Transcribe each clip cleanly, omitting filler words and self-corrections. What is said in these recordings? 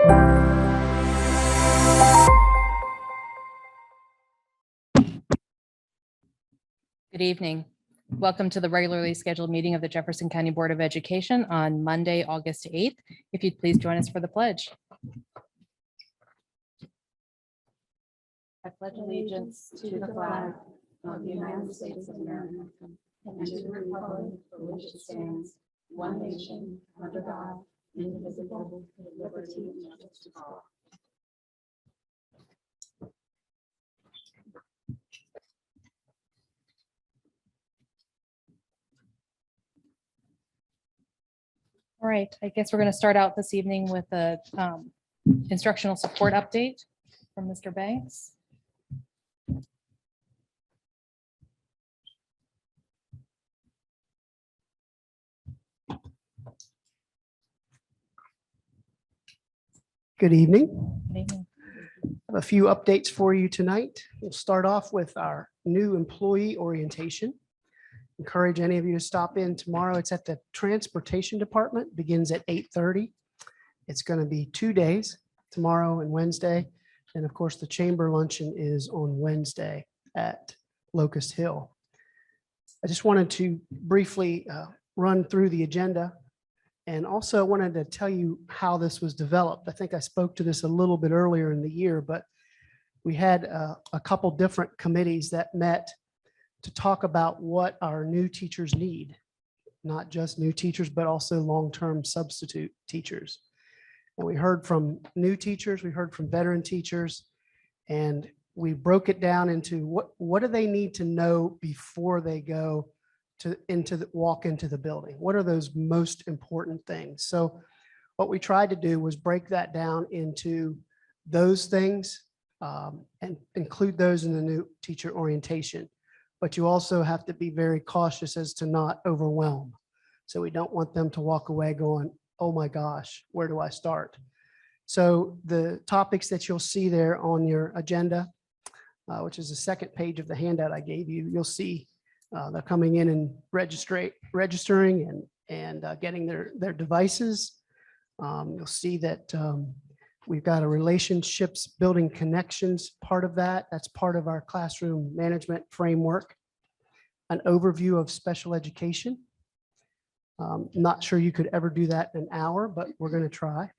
Good evening. Welcome to the regularly scheduled meeting of the Jefferson County Board of Education on Monday, August 8th. If you'd please join us for the pledge. I pledge allegiance to the flag of the United States of America and to the republic for which it stands, one nation, under God, indivisible, with liberty and justice for all. All right, I guess we're going to start out this evening with a instructional support update from Mr. Banks. Good evening. Good evening. I have a few updates for you tonight. We'll start off with our new employee orientation. Encourage any of you to stop in tomorrow. It's at the Transportation Department, begins at 8:30. It's going to be 2 days, tomorrow and Wednesday. And of course, the chamber luncheon is on Wednesday at Locust Hill. I just wanted to briefly run through the agenda. And also wanted to tell you how this was developed. I think I spoke to this a little bit earlier in the year, but we had a couple different committees that met to talk about what our new teachers need, not just new teachers, but also long-term substitute teachers. And we heard from new teachers, we heard from veteran teachers, and we broke it down into what do they need to know before they go walk into the building. What are those most important things? So what we tried to do was break that down into those things and include those in the new teacher orientation. But you also have to be very cautious as to not overwhelm. So we don't want them to walk away going, oh my gosh, where do I start? So the topics that you'll see there on your agenda, which is the second page of the handout I gave you, you'll see they're coming in and registering and getting their devices. You'll see that we've got a relationships building connections part of that. That's part of our classroom management framework. An overview of special education. Not sure you could ever do that in an hour, but we're going to try.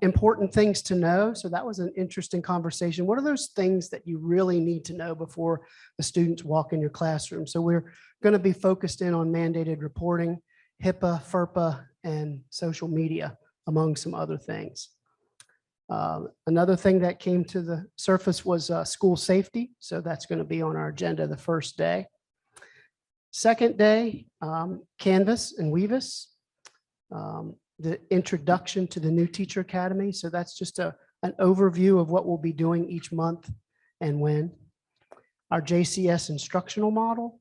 Important things to know. So that was an interesting conversation. What are those things that you really need to know before the students walk in your classroom? So we're going to be focused in on mandated reporting, HIPAA, FERPA, and social media, among some other things. Another thing that came to the surface was school safety. So that's going to be on our agenda the first day. Second day, Canvas and Weavis. The introduction to the new teacher academy. So that's just an overview of what we'll be doing each month and when. Our JCS instructional model.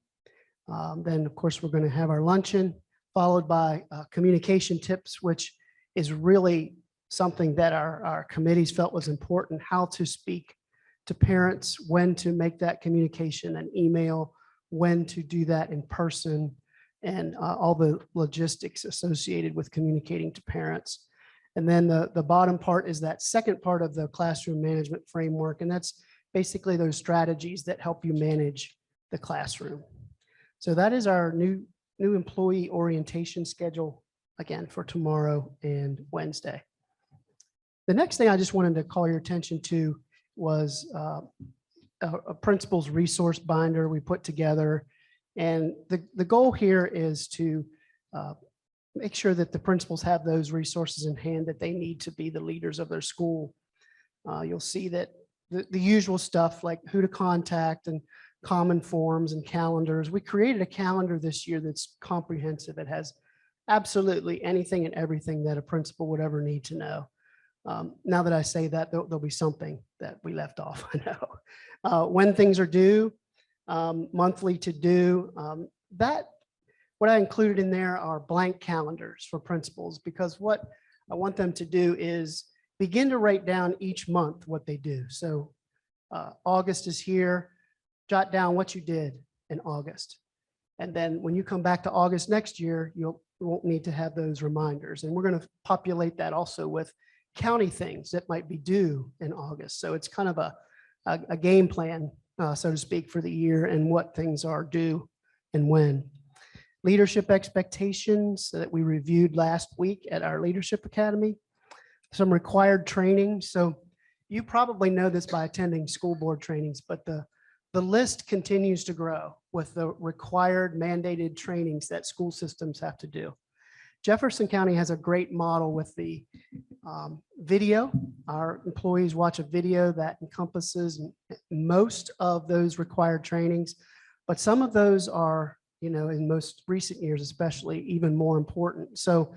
Then of course, we're going to have our luncheon followed by communication tips, which is really something that our committees felt was important, how to speak to parents, when to make that communication an email, when to do that in person, and all the logistics associated with communicating to parents. And then the bottom part is that second part of the classroom management framework. And that's basically those strategies that help you manage the classroom. So that is our new employee orientation schedule, again, for tomorrow and Wednesday. The next thing I just wanted to call your attention to was a principal's resource binder we put together. And the goal here is to make sure that the principals have those resources in hand that they need to be the leaders of their school. You'll see that the usual stuff like who to contact and common forms and calendars. We created a calendar this year that's comprehensive. It has absolutely anything and everything that a principal would ever need to know. Now that I say that, there'll be something that we left off, I know. When things are due, monthly to do. What I included in there are blank calendars for principals, because what I want them to do is begin to write down each month what they do. So August is here, jot down what you did in August. And then when you come back to August next year, you won't need to have those reminders. And we're going to populate that also with county things that might be due in August. So it's kind of a game plan, so to speak, for the year and what things are due and when. Leadership expectations that we reviewed last week at our Leadership Academy. Some required training. So you probably know this by attending school board trainings, but the list continues to grow with the required mandated trainings that school systems have to do. Jefferson County has a great model with the video. Our employees watch a video that encompasses most of those required trainings, but some of those are, in most recent years, especially even more important. So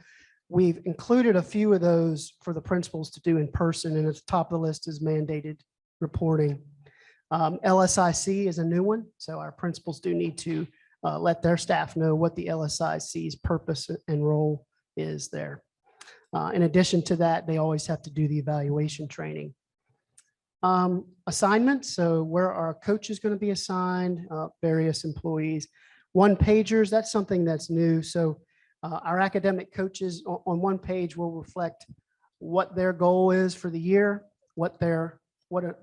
we've included a few of those for the principals to do in person, and at the top of the list is mandated reporting. LSIC is a new one, so our principals do need to let their staff know what the LSIC's purpose and role is there. In addition to that, they always have to do the evaluation training. Assignments, so where our coach is going to be assigned, various employees. One pagers, that's something that's new. So our academic coaches on one page will reflect what their goal is for the year, what the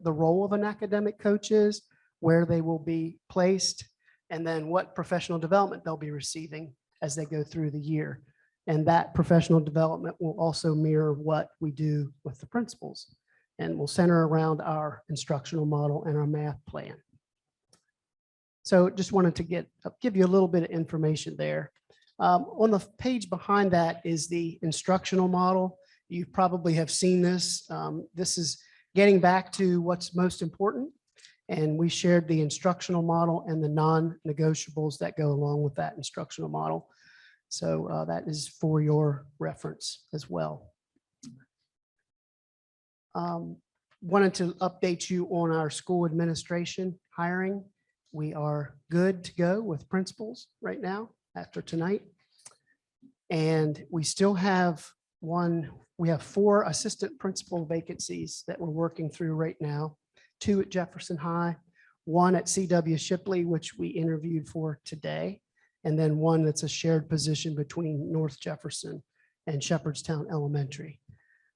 role of an academic coach is, where they will be placed, and then what professional development they'll be receiving as they go through the year. And that professional development will also mirror what we do with the principals, and will center around our instructional model and our math plan. So just wanted to give you a little bit of information there. On the page behind that is the instructional model. You probably have seen this. This is getting back to what's most important. And we shared the instructional model and the non-negotiables that go along with that instructional model. So that is for your reference as well. Wanted to update you on our school administration hiring. We are good to go with principals right now after tonight. And we still have we have 4 assistant principal vacancies that we're working through right now. 2 at Jefferson High, 1 at CW Shipley, which we interviewed for today, and then 1 that's a shared position between North Jefferson and Shepherdstown Elementary.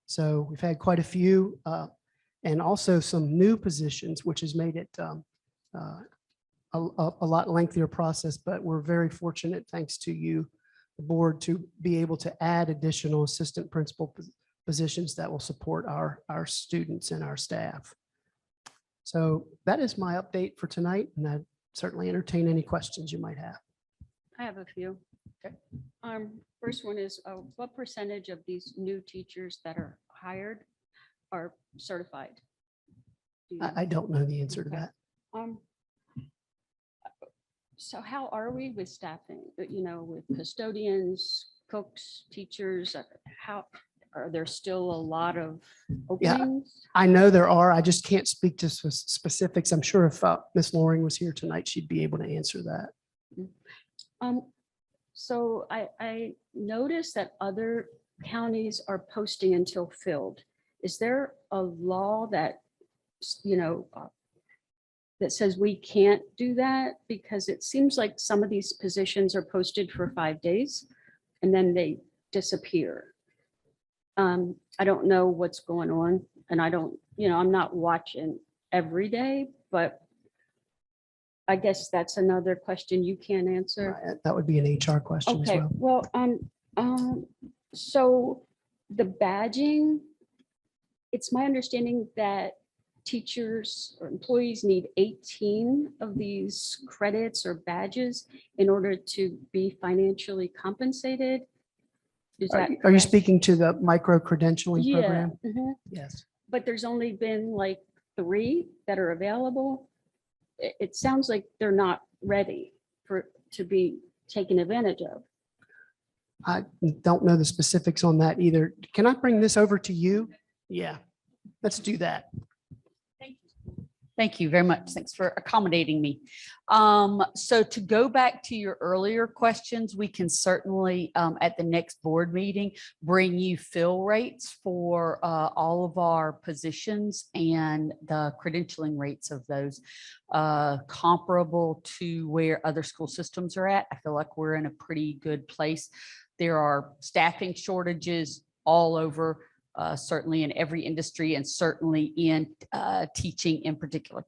So we've had quite a few, and also some new positions, which has made it a lot lengthier process, but we're very fortunate, thanks to you, the board, to be able to add additional assistant principal positions that will support our students and our staff. So that is my update for tonight, and I'd certainly entertain any questions you might have. I have a few. Okay. First one is, what percentage of these new teachers that are hired are certified? Do you know? I don't know the answer to Okay. that. So how are we with staffing, with custodians, cooks, teachers? How are there still a lot of openings? I know there are. I just can't speak to specifics. I'm sure if Ms. Loring was here tonight, she'd be able to answer that. So I noticed that other counties are posting until filled. Is there a law that, that says we can't do that? Because it seems like some of these positions are posted for 5 days and then they disappear. I don't know what's going on, and I'm not watching every day, but I guess that's another question you can't answer. That would be an HR question as Okay, well. well, so the badging, it's my understanding that teachers or employees need 18 of these credits or badges in order to be financially compensated. Is that Are you correct? speaking to the micro credentialing Yeah. program? Mhm. Yes. But there's only been like 3 that are available. It sounds like they're not ready to be taken advantage of. I don't know the specifics on that either. Can I bring this over to you? Yeah, let's do that. Thank you very much. Thanks for accommodating me. So to go back to your earlier questions, we can certainly at the next board meeting bring you fill rates for all of our positions and the credentialing rates of those comparable to where other school systems are at. I feel like we're in a pretty good place. There are staffing shortages all over certainly in every industry and certainly in teaching in particular.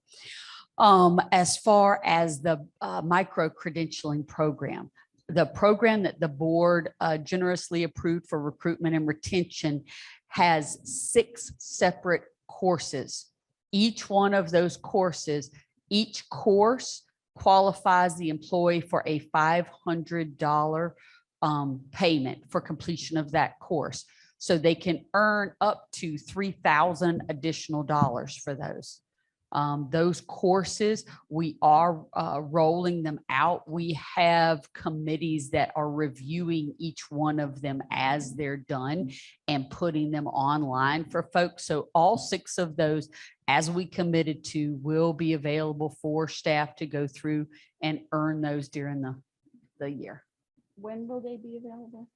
As far as the micro-credentialing program, the program that the board generously approved for recruitment and retention has 6 separate courses. Each one of those courses, each course qualifies the employee for a $500 payment for completion of that course. So they can earn up to $3,000 additional dollars for those. Those courses, we are rolling them out. We have committees that are reviewing each one of them as they're done and putting them online for folks. So all 6 of those, as we committed to, will be available for staff to go through and earn those during the year. When will they be available?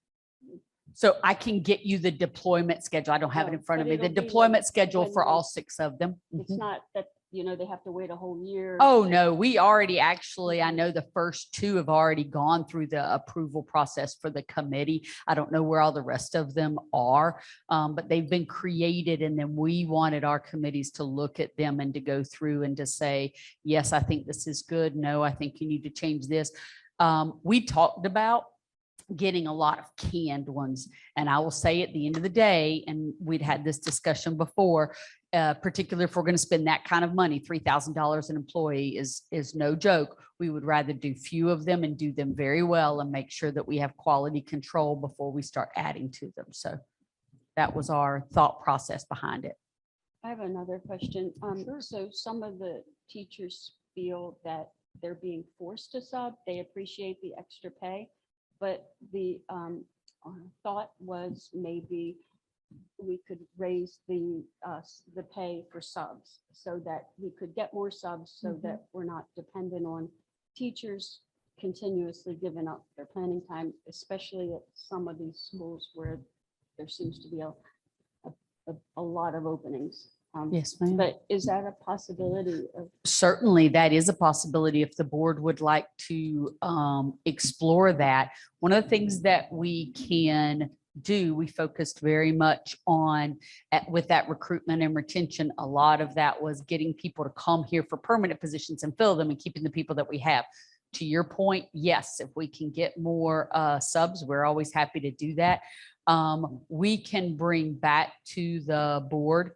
So I can get you the deployment schedule. I don't have it Oh, in front of but me. The it'll be deployment like schedule when for they- all 6 of them. It's not that, they have to wait a whole year. Oh, no, we already actually, I know the first 2 have already gone through the approval process for the committee. I don't know where all the rest of them are, but they've been created. And then we wanted our committees to look at them and to go through and to say, yes, I think this is good. No, I think you need to change this. We talked about getting a lot of canned ones. And I will say at the end of the day, and we'd had this discussion before, particularly if we're going to spend that kind of money, $3,000 an employee is no joke. We would rather do few of them and do them very well and make sure that we have quality control before we start adding to them. So that was our thought process behind it. I have another question. So some of the teachers feel that they're being forced to sub. They appreciate the extra pay, but the thought was maybe we could raise the pay for subs so that we could get more subs so that we're not dependent on teachers continuously giving up their planning time, especially at some of these schools where there seems to be a lot of openings. Yes, ma'am. But is that a possibility of? Certainly, that is a possibility if the board would like to explore that. One of the things that we can do, we focused very much on with that recruitment and retention. A lot of that was getting people to come here for permanent positions and fill them and keeping the people that we have. To your point, yes, if we can get more subs, we're always happy to do that. We can bring back to the board.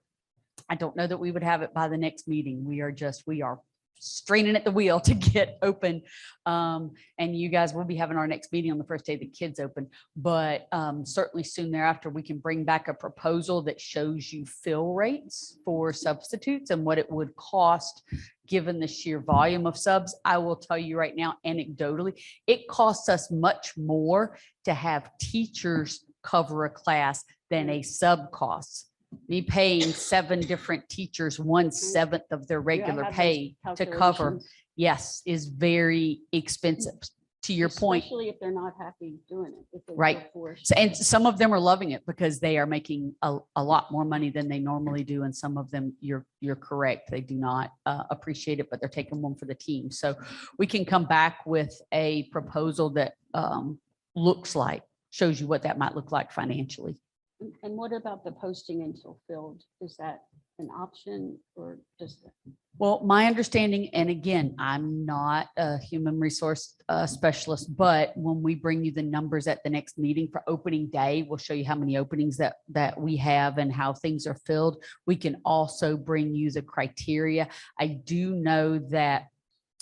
I don't know that we would have it by the next meeting. We are straining at the wheel to get open. And you guys will be having our next meeting on the first day the kids open. But certainly soon thereafter, we can bring back a proposal that shows you fill rates for substitutes and what it would cost given the sheer volume of subs. I will tell you right now, anecdotally, it costs us much more to have teachers cover a class than a sub costs. Me paying 7 different teachers 1/7 of their regular have those pay to cover, calculations, yes, is very expensive. To your point, especially if they're not happy doing it. If they feel Right. forced. so- and some of them are loving it because they are making a lot more money than they normally do. And some of them, you're correct, they do not appreciate it, but they're taking one for the team. So we can come back with a proposal that shows you what that might look like financially. And what about the posting until filled? Is that an option or just? Well, my understanding, and again, I'm not a human resource specialist, but when we bring you the numbers at the next meeting for opening day, we'll show you how many openings that we have and how things are filled. We can also bring you the criteria. I do know that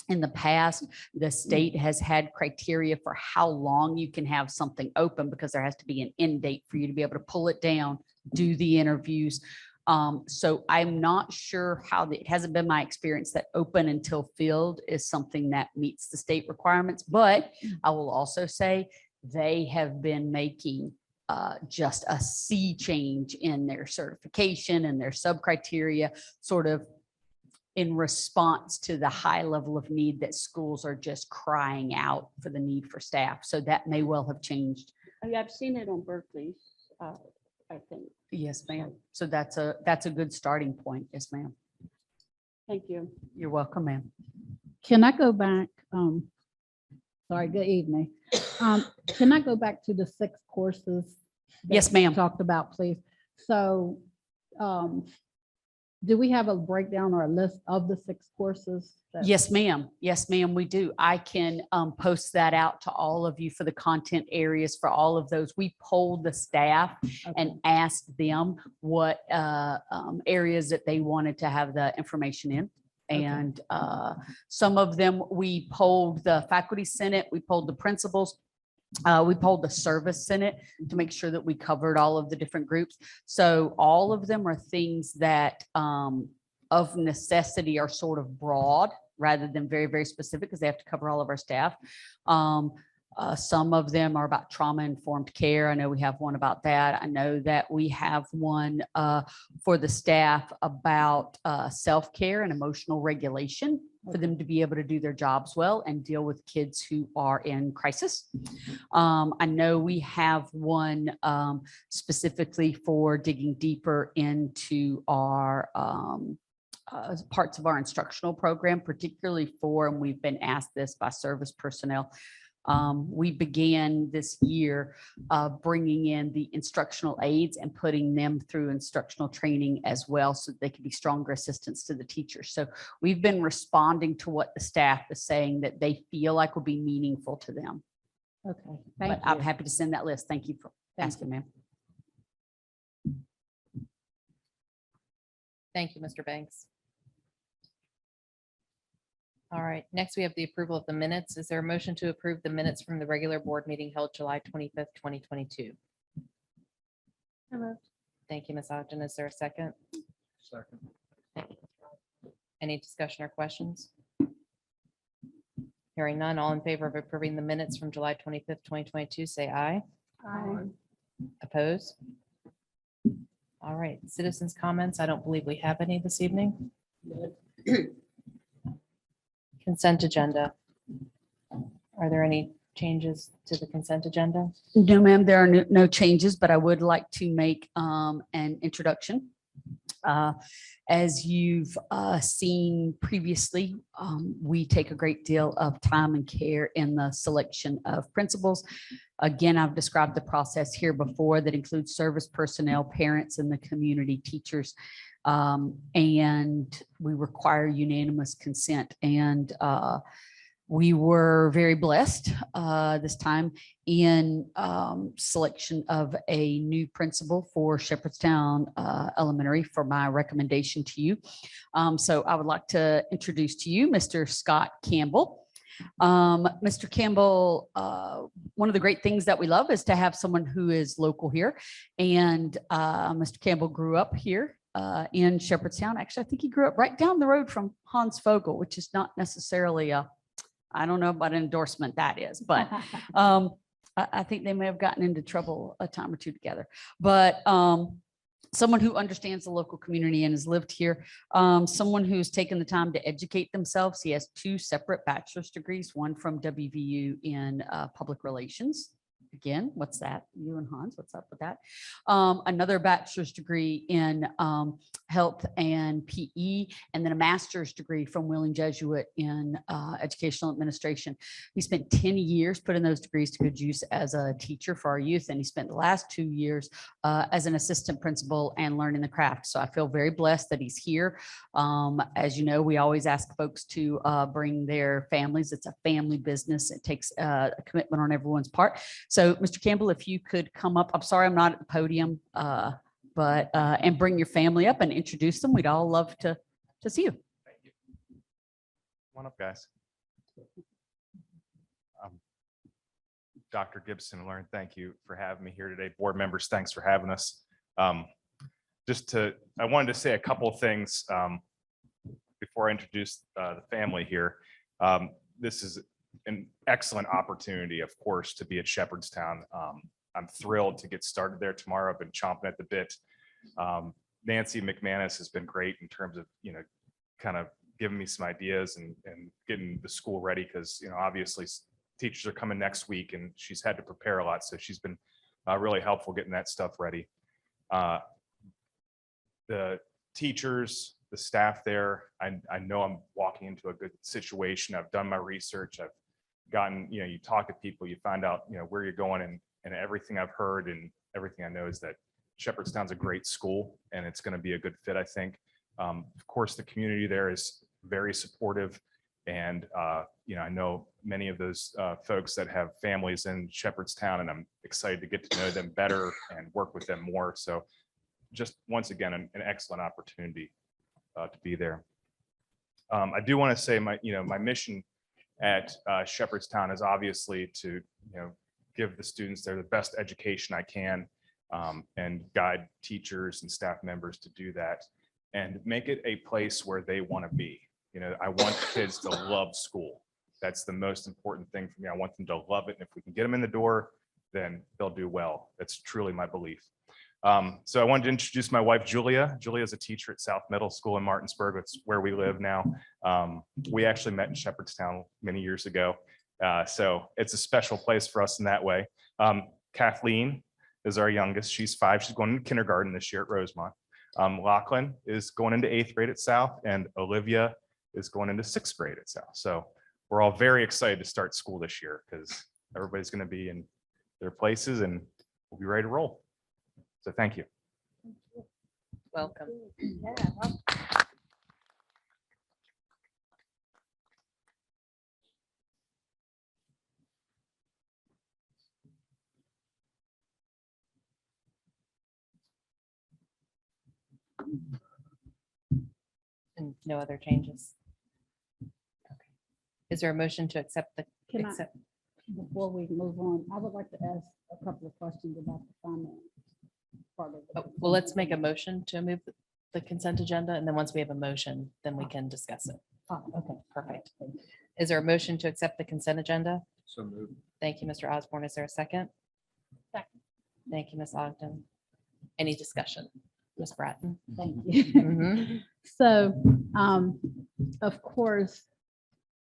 in the past, the state has had criteria for how long you can have something open because there has to be an end date for you to be able to pull it down, do the interviews. So I'm not sure it hasn't been my experience that open until filled is something that meets the state requirements. But I will also say they have been making just a sea change in their certification and their sub criteria, sort of in response to the high level of need that schools are just crying out for the need for staff. So that may well have changed. I've seen it on Berkeley, I think. Yes, ma'am. So that's a good starting point. Yes, ma'am. Thank you. You're welcome, ma'am. Can I go back? Sorry, good evening. Can I go back to the 6 courses? that Yes, ma'am. you Talked about, please. So, do we have a breakdown or a list of the 6 courses? Yes, ma'am. Yes, ma'am, we do. I can post that out to all of you for the content areas for all of those. We polled the staff and asked them what areas that they wanted to have the information in. And some of them, we polled the faculty senate, we polled the principals, we polled the service senate to make sure that we covered all of the different groups. So all of them are things that of necessity are sort of broad rather than very, very specific because they have to cover all of our staff. Some of them are about trauma-informed care. I know we have one about that. I know that we have one for the staff about self-care and emotional regulation for them to be able to do their jobs well and deal with kids who are in crisis. I know we have one specifically for digging deeper into our parts of our instructional program, particularly for, and we've been asked this by service personnel. We began this year bringing in the instructional aides and putting them through instructional training as well so that they can be stronger assistants to the teachers. So we've been responding to what the staff is saying that they feel like will be meaningful to them. Okay, But thank I'm you. happy to send that list. Thank you for Thank asking, ma'am. Thank you, Mr. Banks. All right, next we have the approval of the minutes. Is there a motion to approve the minutes from the regular board meeting held July 25th, 2022? Thank you, Ms. Ogden. Is there a second? Second. Thank you. Any discussion or questions? Hearing none, all in favor of approving the minutes from July 25th, 2022, say aye. Aye. Oppose? All right, citizens' comments. I don't believe we have any this evening. Consent agenda. Are there any changes to the consent agenda? No, ma'am, there are no changes, but I would like to make an introduction. As you've seen previously, we take a great deal of time and care in the selection of principals. Again, I've described the process here before that includes service personnel, parents, and the community teachers. And we require unanimous consent. And we were very blessed this time in selection of a new principal for Shepherdstown Elementary for my recommendation to you. So I would like to introduce to you Mr. Scott Campbell. Mr. Campbell, one of the great things that we love is to have someone who is local here. And Mr. Campbell grew up here in Shepherdstown. Actually, I think he grew up right down the road from Hans Vogel, which is not necessarily I don't know about an endorsement that is, but I think they may have gotten into trouble a time or two together. But someone who understands the local community and has lived here, someone who's taken the time to educate themselves. He has 2 separate bachelor's degrees, one from WVU in public relations. Again, what's that? You and Hans, what's up with that? Another bachelor's degree in health and PE, and then a master's degree from Wheeling Jesuit in educational administration. He spent 10 years putting those degrees to good use as a teacher for our youth, and he spent the last 2 years as an assistant principal and learning the craft. So I feel very blessed that he's here. As you know, we always ask folks to bring their families. It's a family business. It takes a commitment on everyone's part. So Mr. Campbell, if you could come up, I'm sorry I'm not at the podium, but and bring your family up and introduce them. We'd all love to see you. Thank you. Come on up, guys. Dr. Gibson, Lauren, thank you for having me here today. Board members, thanks for having us. I wanted to say a couple of things before I introduce the family here. This is an excellent opportunity, of course, to be at Shepherdstown. I'm thrilled to get started there tomorrow. I've been chomping at the bit. Nancy McManus has been great in terms of, kind of giving me some ideas and getting the school ready because, obviously teachers are coming next week and she's had to prepare a lot. So she's been really helpful getting that stuff ready. The teachers, the staff there, I know I'm walking into a good situation. I've done my research. I've gotten, you talk to people, you find out, where you're going and everything I've heard and everything I know is that Shepherdstown's a great school and it's going to be a good fit, I think. Of course, the community there is very supportive. And, I know many of those folks that have families in Shepherdstown, and I'm excited to get to know them better and work with them more. So just once again, an excellent opportunity to be there. I do want to say my mission at Shepherdstown is obviously to, give the students there the best education I can, and guide teachers and staff members to do that and make it a place where they want to be. I want kids to love school. That's the most important thing for me. I want them to love it. And if we can get them in the door, then they'll do well. That's truly my belief. So I wanted to introduce my wife, Julia. Julia is a teacher at South Middle School in Martinsburg. It's where we live now. We actually met in Shepherdstown many years ago. So it's a special place for us in that way. Kathleen is our youngest. She's 5. She's going into kindergarten this year at Rosemont. Lachlan is going into 8th grade at South, and Olivia is going into 6th grade at South. So we're all very excited to start school this year because everybody's going to be in their places and we'll be ready to roll. So thank you. Welcome. And no other changes? Okay. Is there a motion to accept the? Can I, before we move on, I would like to ask a couple of questions about the finance part of it. Well, let's make a motion to move the consent agenda, and then once we have a motion, then we can discuss it. Oh, okay. Perfect. Is there a motion to accept the consent agenda? So moved. Thank you, Mr. Osborne. Is there a second? Second. Thank you, Ms. Ogden. Any discussion? Ms. Bratton? Thank you. Mhm. So, of course,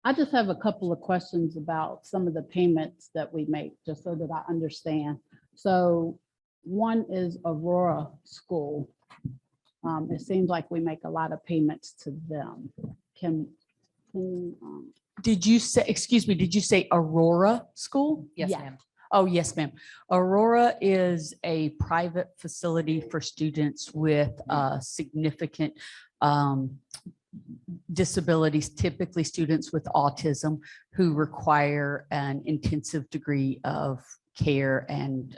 I just have a couple of questions about some of the payments that we make, just so that I understand. So one is Aurora School. It seems like we make a lot of payments to them. Did you say, excuse me, did you say Aurora School? Yes, Yeah. ma'am. Oh, yes, ma'am. Aurora is a private facility for students with significant disabilities, typically students with autism who require an intensive degree of care and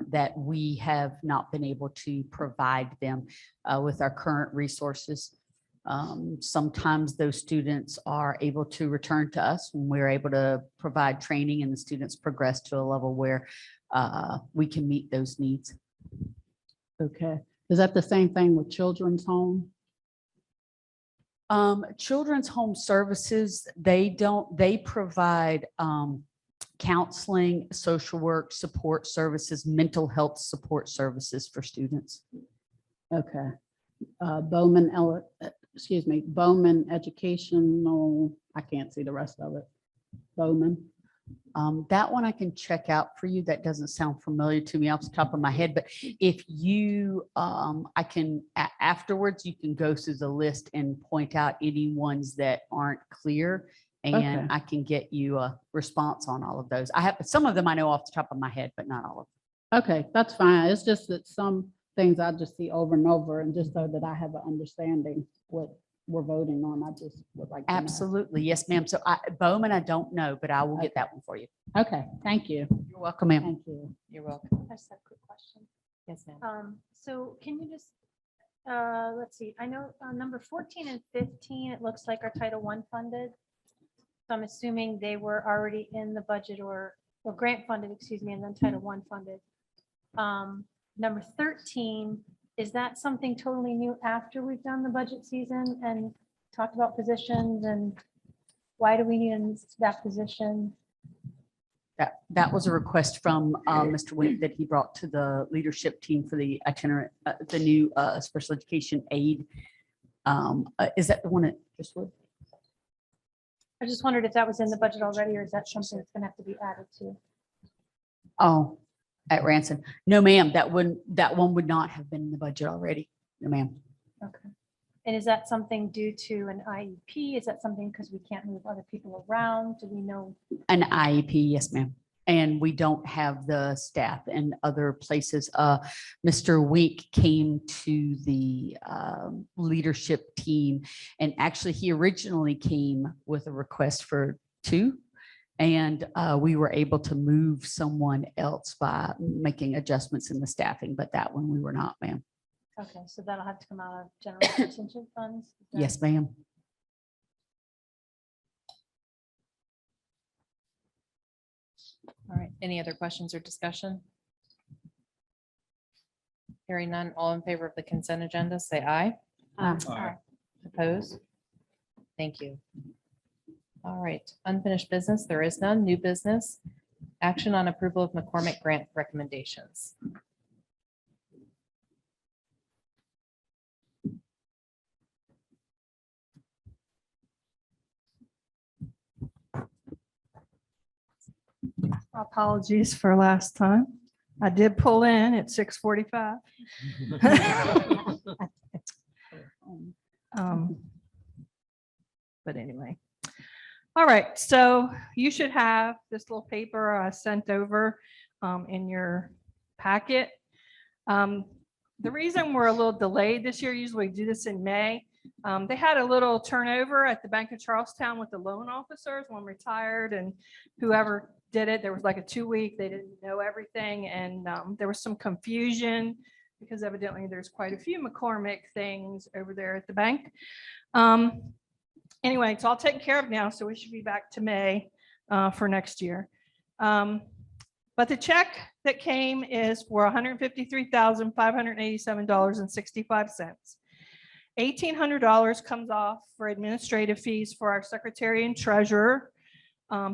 that we have not been able to provide them with our current resources. Sometimes those students are able to return to us when we're able to provide training and the students progress to a level where we can meet those needs. Okay. Is that the same thing with Children's Home? Children's Home Services, they provide counseling, social work, support services, mental health support services for students. Okay. Bowman Educational, I can't see the rest of it. Bowman. That one I can check out for you. That doesn't sound familiar to me off the top of my head, but if you, I can, afterwards, you can go through the list and point out any ones that aren't clear. And Okay. I can get you a response on all of those. I have, some of them I know off the top of my head, but not all of them. Okay, that's fine. It's just that some things I just see over and over, and just so that I have an understanding what we're voting on, I just would like to know. Absolutely. Yes, ma'am. So Bowman, I don't know, but I will get that one for you. Okay, thank you. You're welcome, ma'am. Thank you. You're welcome. I just have a quick question. Yes, ma'am. So can you just, let's see, I know number 14 and 15, it looks like are Title I funded. So I'm assuming they were already in the budget or grant funded, excuse me, and then Title I funded. Number 13, is that something totally new after we've done the budget season and talked about positions and why do we need that position? That was a request from Mr. Witt that he brought to the leadership team for the itinerant, the new special education aid. Is that the one that just would? I just wondered if that was in the budget already or is that something that's gonna have to be added to? Oh, at Ransom. No, ma'am, that one would not have been in the budget already. No, ma'am. Okay. And is that something due to an IEP? Is that something because we can't move other people around? Do we know? An IEP, yes, ma'am. and we don't have the staff in other places. Mr. Wink came to the leadership team, and actually he originally came with a request for 2. And we were able to move someone else by making adjustments in the staffing, but that one we were not, ma'am. Okay, so that'll have to come out of general contingent funds? Is that- Yes, ma'am. All right, any other questions or discussion? Hearing none, all in favor of the consent agenda, say aye. Aye. Opposed? Thank you. All right, unfinished business, there is none. New business, action on approval of McCormick grant recommendations. Apologies for last time. I did pull in at 6:45. But anyway. All right, so you should have this little paper I sent over in your packet. The reason we're a little delayed this year, usually we do this in May. They had a little turnover at the Bank of Charlestown with the loan officers, one retired, and whoever did it, there was like a 2-week, they didn't know everything, and there was some confusion because evidently there's quite a few McCormick things over there at the bank. Anyway, it's all taken care of now, so we should be back to May for next year. But the check that came is for $153,587.65. $1,800 comes off for administrative fees for our secretary and treasurer.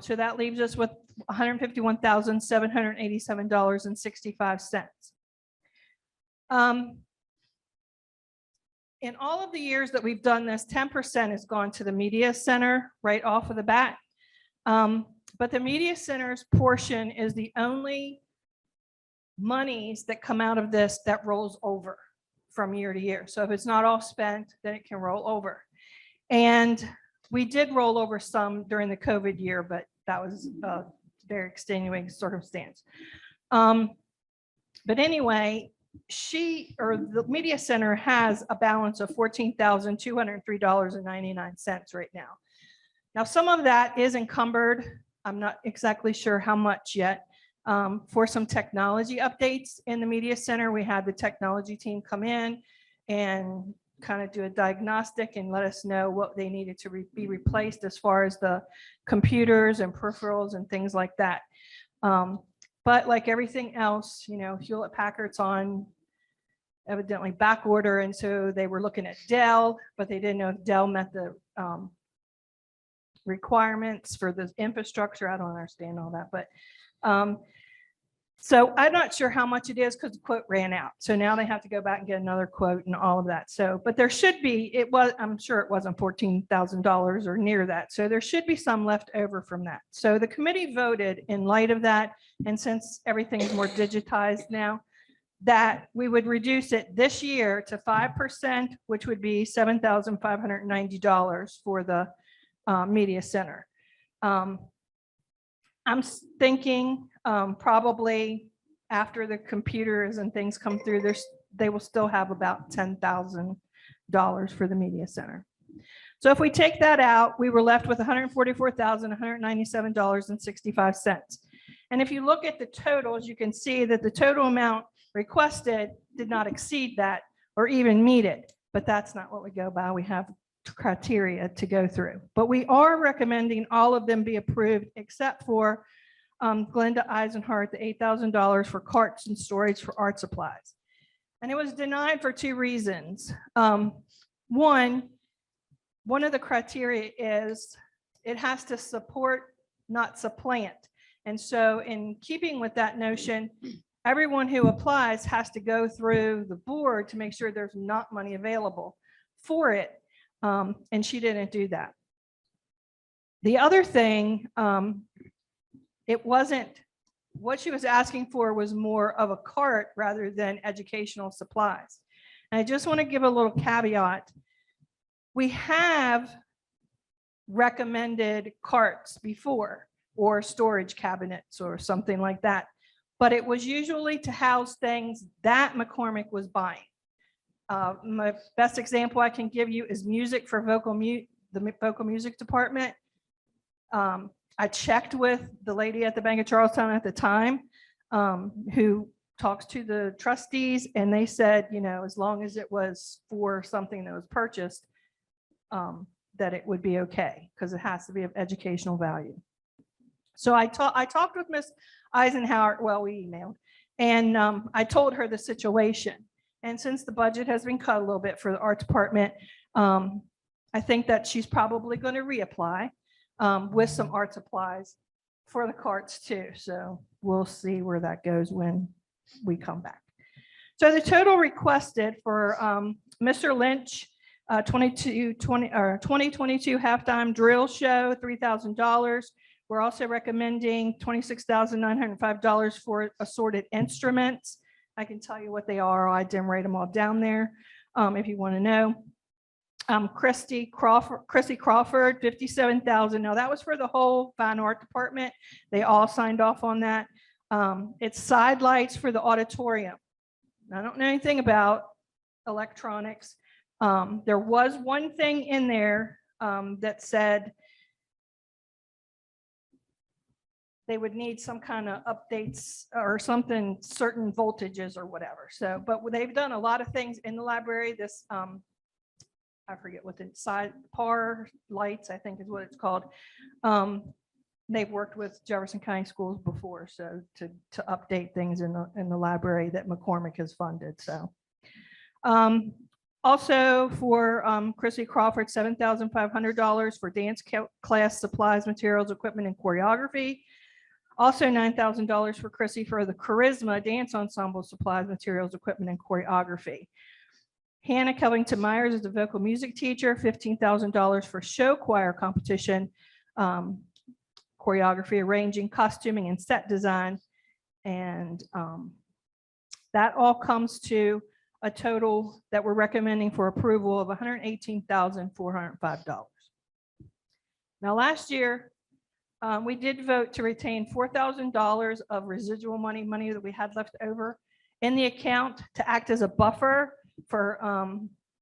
So that leaves us with $151,787.65. In all of the years that we've done this, 10% has gone to the media center right off of the bat. But the media center's portion is the only monies that come out of this that rolls over from year to year. So if it's not all spent, then it can roll over. And we did roll over some during the COVID year, but that was a very extenuating circumstance. But anyway, the media center has a balance of $14,203.99 right now. Now, some of that is encumbered. I'm not exactly sure how much yet. For some technology updates in the media center, we had the technology team come in and kind of do a diagnostic and let us know what they needed to be replaced as far as the computers and peripherals and things like that. But like everything else, Hewlett Packard's on evidently back order. And so they were looking at Dell, but they didn't know if Dell met the requirements for the infrastructure. I don't understand all that, but so I'm not sure how much it is because the quote ran out. So now they have to go back and get another quote and all of that. So, but there should be, I'm sure it wasn't $14,000 or near that. So there should be some left over from that. So the committee voted in light of that. And since everything is more digitized now, that we would reduce it this year to 5%, which would be $7,590 for the media center. I'm thinking probably after the computers and things come through, they will still have about $10,000 for the media center. So if we take that out, we were left with $144,197.65. And if you look at the totals, you can see that the total amount requested did not exceed that or even meet it, but that's not what we go by. We have criteria to go through, but we are recommending all of them be approved except for Glenda Eisenhart, the $8,000 for carts and storage for art supplies. And it was denied for 2 reasons. One of the criteria is it has to support, not supplant. And so in keeping with that notion, everyone who applies has to go through the board to make sure there's not money available for it. And she didn't do that. The other thing, it wasn't, what she was asking for was more of a cart rather than educational supplies. And I just want to give a little caveat. We have recommended carts before, or storage cabinets or something like that. But it was usually to house things that McCormick was buying. My best example I can give you is music for the vocal music department. I checked with the lady at the Bank of Charlestown at the time, who talks to the trustees, and they said, as long as it was for something that was purchased, that it would be okay, because it has to be of educational value. So I talked with Miss Eisenhower, well, we emailed, and I told her the situation. And since the budget has been cut a little bit for the art department, I think that she's probably going to reapply with some art supplies for the carts too. So we'll see where that goes when we come back. So the total requested for Mr. Lynch, 2022 halftime drill show, $3,000. We're also recommending $26,905 for assorted instruments. I can tell you what they are. I didn't write them all down there if you want to know. Christy Crawford, $57,000. Now that was for the whole fine art department. They all signed off on that. It's side lights for the auditorium. I don't know anything about electronics. There was one thing in there that said they would need some kind of updates or something, certain voltages or whatever. So, but they've done a lot of things in the library. This, I forget what the side par lights, I think is what it's called. They've worked with Jefferson County Schools before, so to update things in the library that McCormick has funded. So, also for Chrissy Crawford, $7,500 for dance class supplies, materials, equipment, and choreography. Also $9,000 for Chrissy for the Charisma Dance Ensemble supplies, materials, equipment, and choreography. Hannah Covington Myers is a vocal music teacher, $15,000 for show choir competition, choreography, arranging, costuming, and set design. And that all comes to a total that we're recommending for approval of $118,405. Now, last year, we did vote to retain $4,000 of residual money that we had left over in the account to act as a buffer for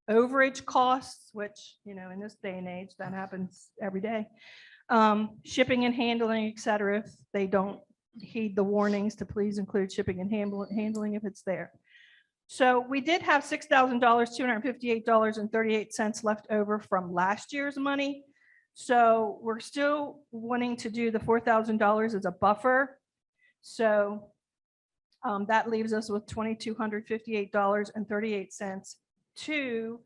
overage costs, which, in this day and age, that happens every day. Shipping and handling, et cetera, if they don't heed the warnings to please include shipping and handling if it's there. So we did have $6,000, $258.38 left over from last year's money. So we're still wanting to do the $4,000 as a buffer. So that leaves us with $2,258.38 to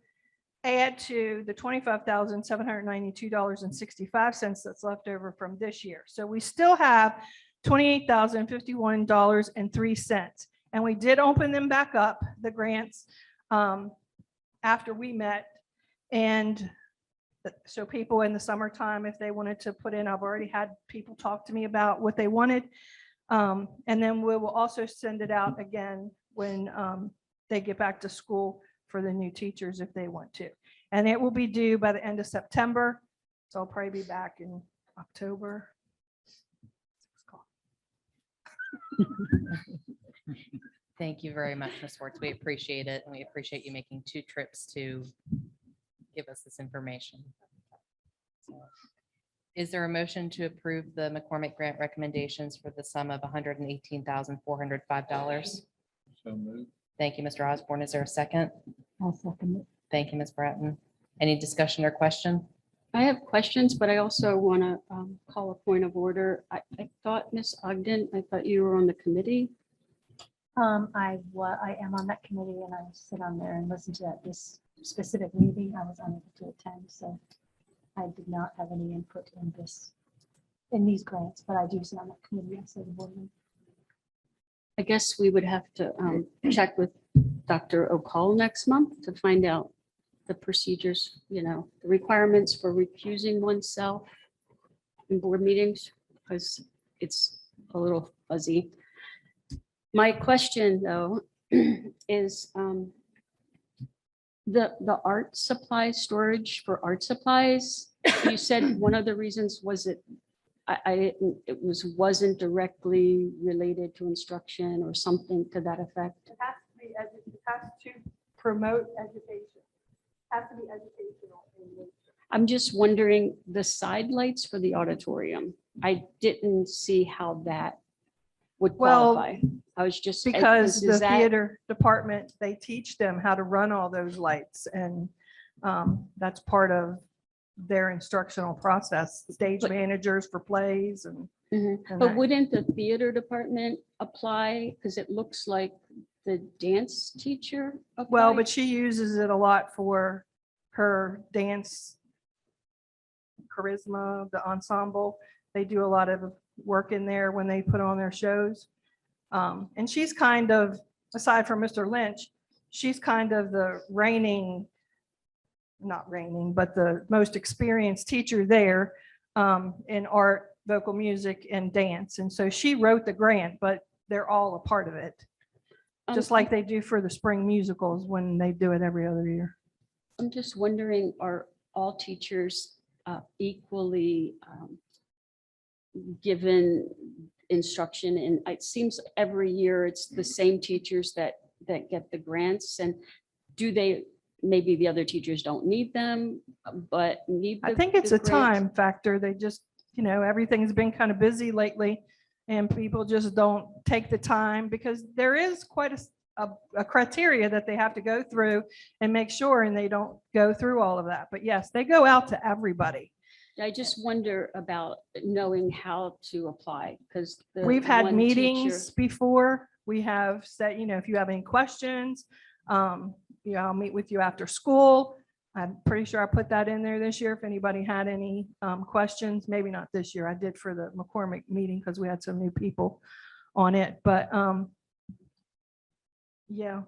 add to the $25,792.65 that's left over from this year. So we still have $28,051.03. And we did open them back up, the grants, after we met. And so people in the summertime, if they wanted to put in, I've already had people talk to me about what they wanted. And then we will also send it out again when they get back to school for the new teachers if they want to. And it will be due by the end of September. So I'll probably be back in October. Thank you very much, Ms. Swartz. We appreciate it. And we appreciate you making 2 trips to give us this information. So, is there a motion to approve the McCormick grant recommendations for the sum of $118,405? So moved. Thank you, Mr. Osborne. Is there a second? I'll second it. Thank you, Ms. Bratton. Any discussion or question? I have questions, but I also want to call a point of order. I thought, Ms. Ogden, I thought you were on the committee. I am on that committee and I sit on there and listen to this specific meeting. I was unable to attend, so I did not have any input in these grants, but I do sit on that committee. Yes, as a board member. I guess we would have to check with Dr. O'Call next month to find out the procedures, the requirements for recusing oneself in board meetings, because it's a little fuzzy. My question, though, is the art supply storage for art supplies. You said one of the reasons was it wasn't directly related to instruction or something to that effect. It has to be, it has to promote education. Has to be educational in nature. I'm just wondering, the side lights for the auditorium, I didn't see how that would Well, qualify. I was just. Because is the that- theater department, they teach them how to run all those lights, and that's part of their instructional process. Stage But- managers for plays and. Mhm. and But that. wouldn't the theater department apply? Because it looks like the dance teacher. Well, applied. but she uses it a lot for her dance charisma, the ensemble. They do a lot of work in there when they put on their shows. And she's kind of, aside from Mr. Lynch, she's kind of the not reigning, but the most experienced teacher there in art, vocal music, and dance. And so she wrote the grant, but they're all a part of it. Just like they do for the spring musicals when they do it every other year. I'm just wondering, are all teachers equally given instruction? And it seems every year it's the same teachers that get the grants. And do they, maybe the other teachers don't need them, but need. I the- think it's the a grants? time factor. They just, everything's been kind of busy lately and people just don't take the time because there is quite a criteria that they have to go through and make sure, and they don't go through all of that. But yes, they go out to everybody. I just wonder about knowing how to apply because. We've had meetings before. We have said, if you have any questions, I'll meet with you after school. I'm pretty sure I put that in there this year. If anybody had any questions, maybe not this year. I did for the McCormick meeting because we had some new people on it. But yeah,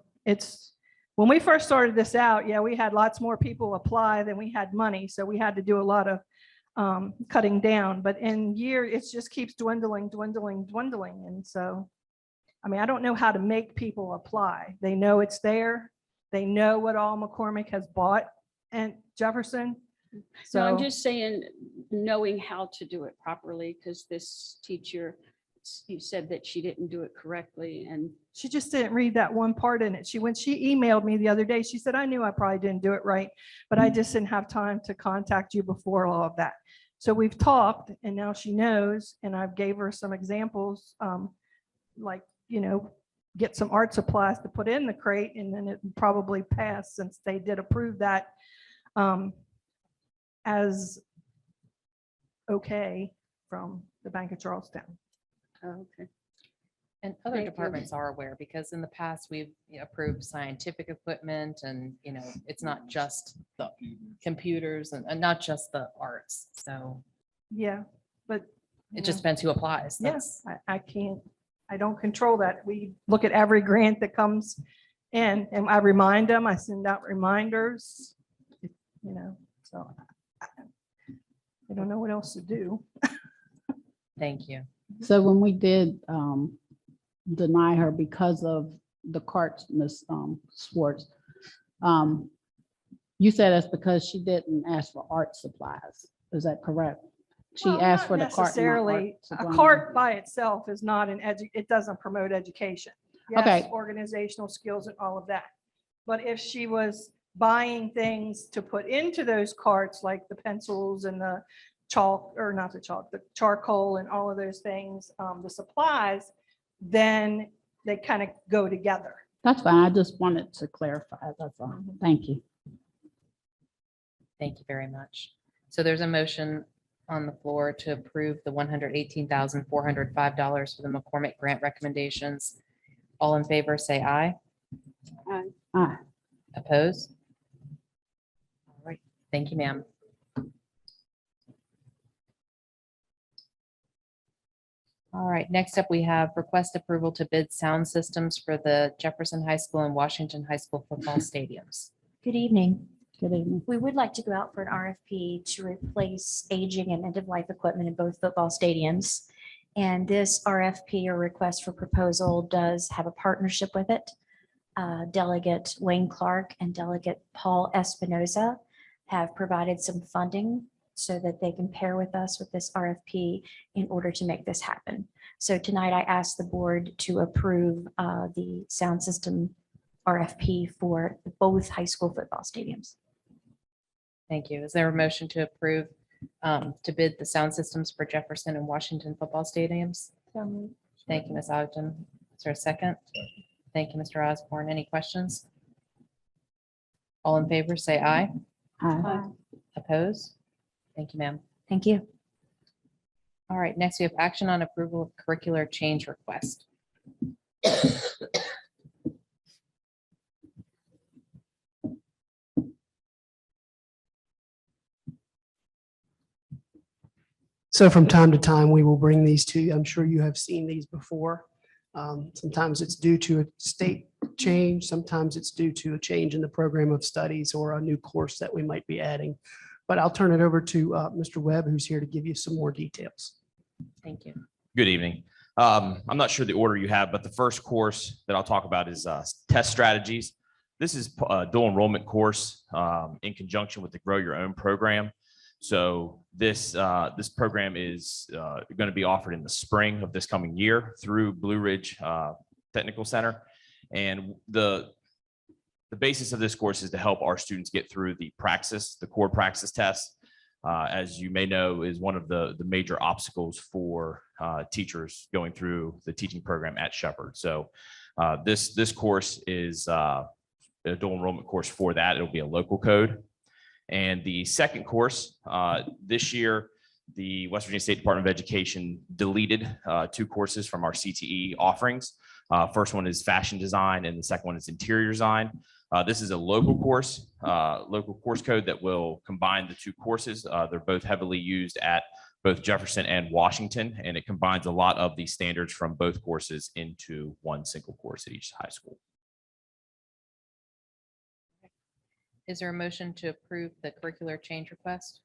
when we first started this out, we had lots more people apply than we had money. So we had to do a lot of cutting down. But in it just keeps dwindling. And so, I don't know how to make people apply. They know it's there. They know what all McCormick has bought and Jefferson. So I'm So just saying, knowing how to do it properly, because this teacher, you said that she didn't do it correctly and. she just didn't read that one part in it. When she emailed me the other day, she said, I knew I probably didn't do it right, but I just didn't have time to contact you before all of that. So we've talked and now she knows, and I've gave her some examples, like, get some art supplies to put in the crate, and then it would probably pass since they did approve that as okay from the Bank of Charlestown. Oh, okay. And other Thank you. departments are aware because in the past we've approved scientific equipment and, it's not just the computers and not just the arts. So Yeah, but. it just depends who applies. Yes, I don't control that. We look at every grant that comes in and I remind them, I send out reminders, so I don't know what else to do. Thank you. So when we did deny her because of the carts, Ms. Schwartz, you said that's because she didn't ask for art supplies. Is that correct? She Well, asked not for the cart. not art necessarily. A supplies. cart by itself is not it doesn't promote education. Yes, Okay. organizational skills and all of that. But if she was buying things to put into those carts, like the pencils and the chalk, or not the chalk, the charcoal and all of those things, the supplies, then they kind of go together. That's fine. I just wanted to clarify. That's all. Thank you. Thank you very much. So there's a motion on the floor to approve the $118,405 for the McCormick grant recommendations. All in favor, say aye. Aye. Oppose? All right, thank you, ma'am. All right, next up, we have request approval to bid sound systems for the Jefferson High School and Washington High School football stadiums. Good evening. Good evening. We would like to go out for an RFP to replace aging and end-of-life equipment in both football stadiums. And this RFP, or request for proposal, does have a partnership with it. Delegate Wayne Clark and Delegate Paul Espinoza have provided some funding so that they can pair with us with this RFP in order to make this happen. So tonight I asked the board to approve the sound system RFP for both high school football stadiums. Thank you. Is there a motion to approve to bid the sound systems for Jefferson and Washington football stadiums? Thank you, Ms. Ogden. Is there a second? Thank you, Mr. Osborne. Any questions? All in favor, say aye. Aye. Opposed? Thank you, ma'am. Thank you. All right, next we have action on approval of curricular change request. So from time to time, we will bring these to you. I'm sure you have seen these before. Sometimes it's due to a state change. Sometimes it's due to a change in the program of studies or a new course that we might be adding. But I'll turn it over to Mr. Webb, who's here to give you some more details. Thank you. Good evening. I'm not sure the order you have, but the first course that I'll talk about is test strategies. This is a dual enrollment course in conjunction with the Grow Your Own program. So this program is going to be offered in the spring of this coming year through Blue Ridge Technical Center. And the basis of this course is to help our students get through the core praxis test. As you may know, is one of the major obstacles for teachers going through the teaching program at Shepherd. So this course is a dual enrollment course for that. It'll be a local code. And the second course, this year, the West Virginia State Department of Education deleted 2 courses from our CTE offerings. First one is fashion design, and the second one is interior design. This is a local course code that will combine the 2 courses. They're both heavily used at both Jefferson and Washington, and it combines a lot of the standards from both courses into one single course at each high school. Is there a motion to approve the curricular change request?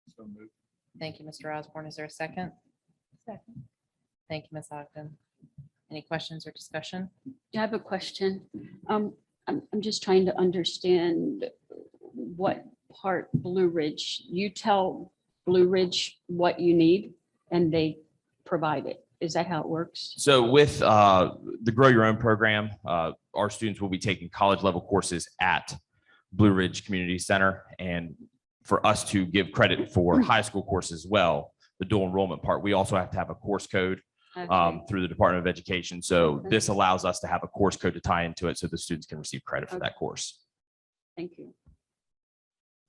So moved. Thank you, Mr. Osborne. Is there a second? Second. Thank you, Ms. Ogden. Any questions or discussion? I have a question. I'm just trying to understand what part Blue Ridge, you tell Blue Ridge what you need and they provide it. Is that how it works? So with the Grow Your Own program, our students will be taking college level courses at Blue Ridge Community Center. And for us to give credit for high school courses as well, the dual enrollment part, we also have to have a course code Okay. through the Department of Education. So this allows us to have a course code to tie into it so the students can receive credit for that course. Thank you.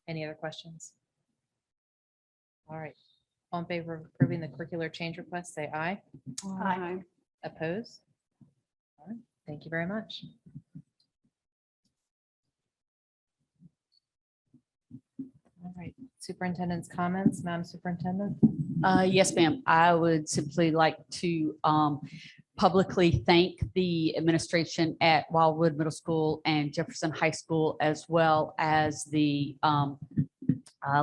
Any other questions? All right. All in favor of approving the curricular change request, say aye. Aye. Opposed? All right. Thank you very much. All right. Superintendent's comments, Madam Superintendent. Yes, ma'am. I would simply like to publicly thank the administration at Wildwood Middle School and Jefferson High School, as well as the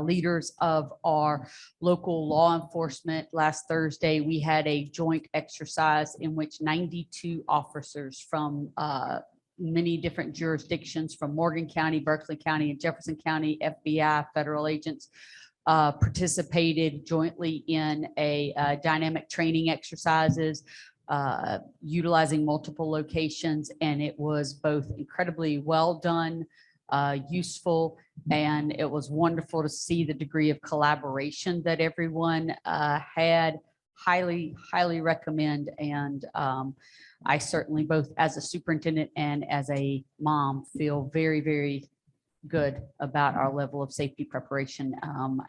leaders of our local law enforcement. Last Thursday, we had a joint exercise in which 92 officers from many different jurisdictions from Morgan County, Berkeley County, and Jefferson County, FBI, federal agents, participated jointly in a dynamic training exercises, utilizing multiple locations, and it was both incredibly well done, useful, and it was wonderful to see the degree of collaboration that everyone had. Highly recommend. And I certainly, both as a superintendent and as a mom, feel very good about our level of safety preparation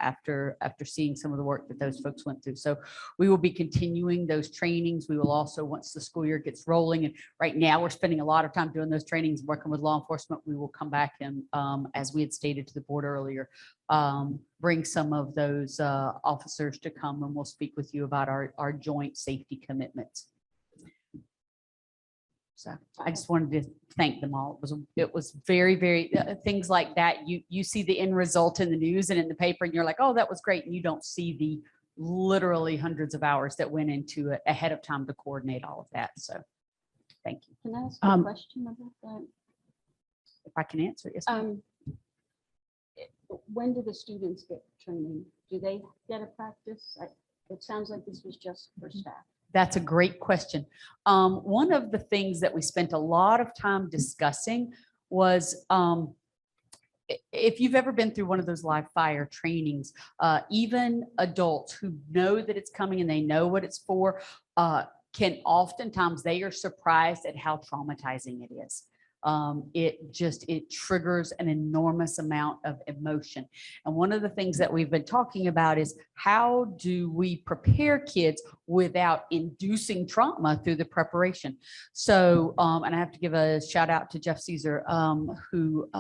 after seeing some of the work that those folks went through. So we will be continuing those trainings. We will also, once the school year gets rolling, and right now we're spending a lot of time doing those trainings, working with law enforcement, we will come back and, as we had stated to the board earlier, bring some of those officers to come, and we'll speak with you about our joint safety commitments. So I just wanted to thank them all. It was very things like that. You see the end result in the news and in the paper, and you're like, oh, that was great. And you don't see the literally hundreds of hours that went into it ahead of time to coordinate all of that. So thank you. Can I ask a question about that? If I can answer, yes. ma'am. when do the students get training? Do they get a practice? It sounds like this was just for staff. That's a great question. One of the things that we spent a lot of time discussing was if you've ever been through one of those live fire trainings, even adults who know that it's coming and they know what it's for, can oftentimes, they are surprised at how traumatizing it is. It triggers an enormous amount of emotion. And one of the things that we've been talking about is how do we prepare kids without inducing trauma through the preparation? So, and I have to give a shout out to Jeff Caesar, who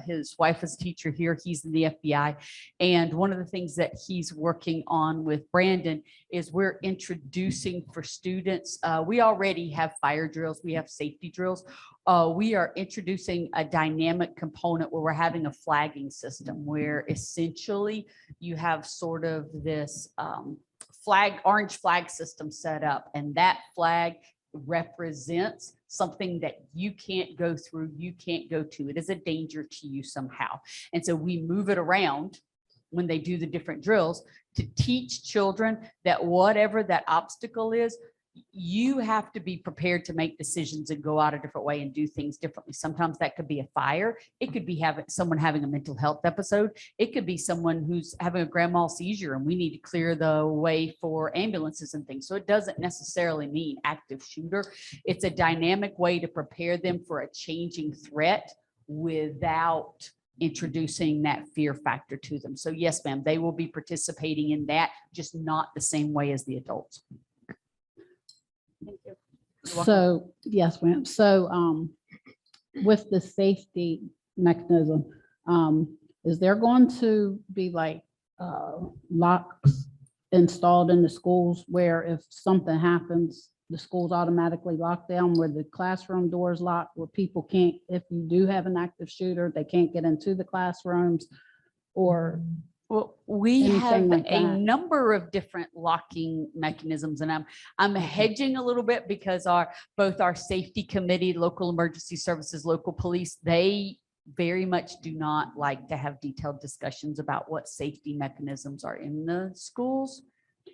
his wife is a teacher here. He's in the FBI. And one of the things that he's working on with Brandon is we're introducing for students. We already have fire drills. We have safety drills. We are introducing a dynamic component where we're having a flagging system where essentially you have sort of this orange flag system set up, and that flag represents something that you can't go through, you can't go to. It is a danger to you somehow. And so we move it around when they do the different drills to teach children that whatever that obstacle is, you have to be prepared to make decisions and go out a different way and do things differently. Sometimes that could be a fire. It could be someone having a mental health episode. It could be someone who's having a grand mal seizure and we need to clear the way for ambulances and things. So it doesn't necessarily mean active shooter. It's a dynamic way to prepare them for a changing threat without introducing that fear factor to them. So yes, ma'am, they will be participating in that, just not the same way as the adults. Thank you. You're welcome. So, yes, ma'am. So, with the safety mechanism, is there going to be like, locks installed in the schools where if something happens, the school's automatically locked down, where the classroom doors locked, where people can't, if you do have an active shooter, they can't get into the classrooms? Or Well, we have anything like a that? number of different locking mechanisms, and I'm hedging a little bit because both our safety committee, local emergency services, local police, they very much do not like to have detailed discussions about what safety mechanisms are in the schools,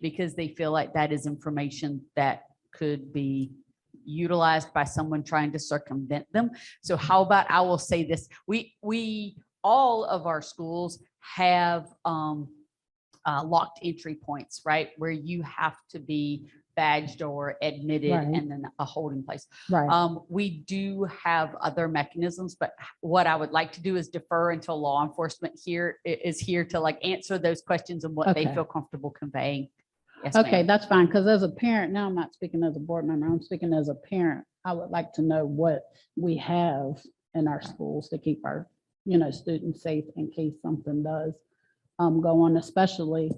because they feel like that is information that could be utilized by someone trying to circumvent them. So how about, I will say this, we all of our schools have locked entry points, right? Where you have to be badged or admitted, Right. and then a holding place. right, We do have other mechanisms, but what I would like to do is defer until law enforcement is here to like answer those questions and what they Okay. feel comfortable conveying. Yes, okay, ma'am. that's fine. Because as a parent, now I'm not speaking as a board member, I'm speaking as a parent. I would like to know what we have in our schools to keep our, students safe in case something does go on, especially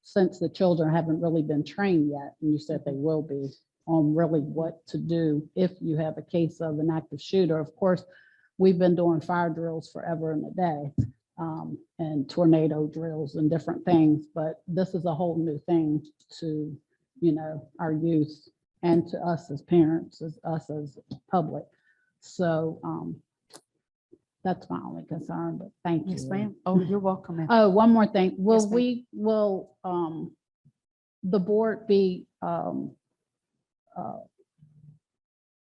since the children haven't really been trained yet, and you said they will be, on really what to do if you have a case of an active shooter. Of course, we've been doing fire drills forever and a day, and tornado drills and different things, but this is a whole new thing to, our youth and to us as parents, as us as public. So that's my only concern, but thank you. Yes, ma'am. Oh, you're welcome, ma'am. Oh, one more thing. Yes, ma'am. Will the board be,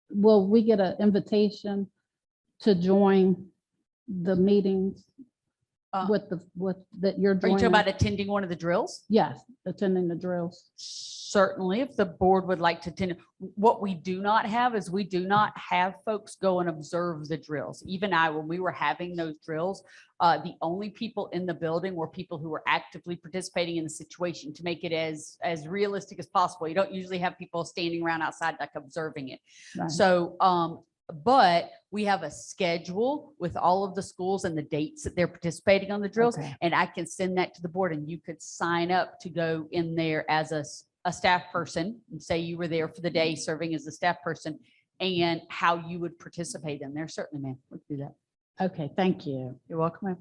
will we get an invitation to join the meetings Uh, with that you're Are you talking joining? about attending one of the drills? Yes, attending the drills. Certainly, if the board would like to attend. What we do not have is we do not have folks go and observe the drills. Even when we were having those drills, the only people in the building were people who were actively participating in the situation to make it as realistic as possible. You don't usually have people standing around outside like observing it. Right. So, but we have a schedule with all of the schools and the dates that they're participating on the drills. Okay. And I can send that to the board, and you could sign up to go in there as a staff person and say you were there for the day serving as a staff person, and how you would participate in there. Certainly, ma'am, we can do that. Okay, thank you. You're welcome,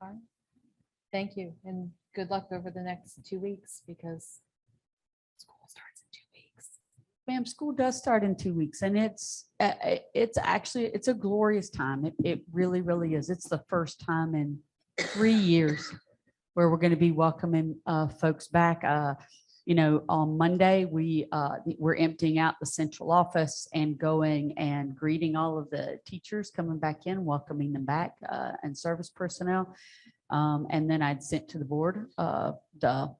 ma'am. Thank you, and good luck over the next 2 weeks because school starts in 2 weeks. ma'am, school does start in 2 weeks and it's actually, it's a glorious time. It really, really is. It's the first time in 3 years where we're going to be welcoming folks back. On Monday, we're emptying out the central office and going and greeting all of the teachers coming back in, welcoming them back, and service personnel. And then I'd sent to the board the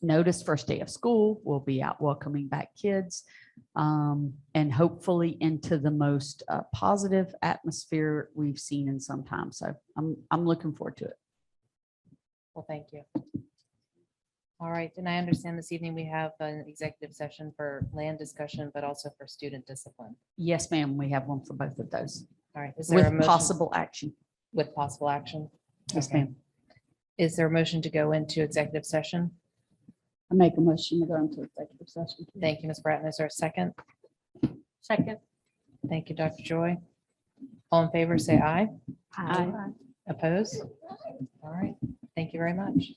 notice first day of school. We'll be out welcoming back kids, and hopefully into the most positive atmosphere we've seen in some time. So I'm looking forward to it. Well, thank you. All right, and I understand this evening we have an executive session for land discussion, but also for student discipline. Yes, ma'am. We have one for both of those All right, is there a with motion possible action. with possible action? Yes, Okay. ma'am. Is there a motion to go into executive session? I make a motion to go into executive session. Thank you, Ms. Bratton. Is there a second? Second. Thank you, Dr. Joy. All in favor, say aye. Aye. Oppose? All right, thank you very much.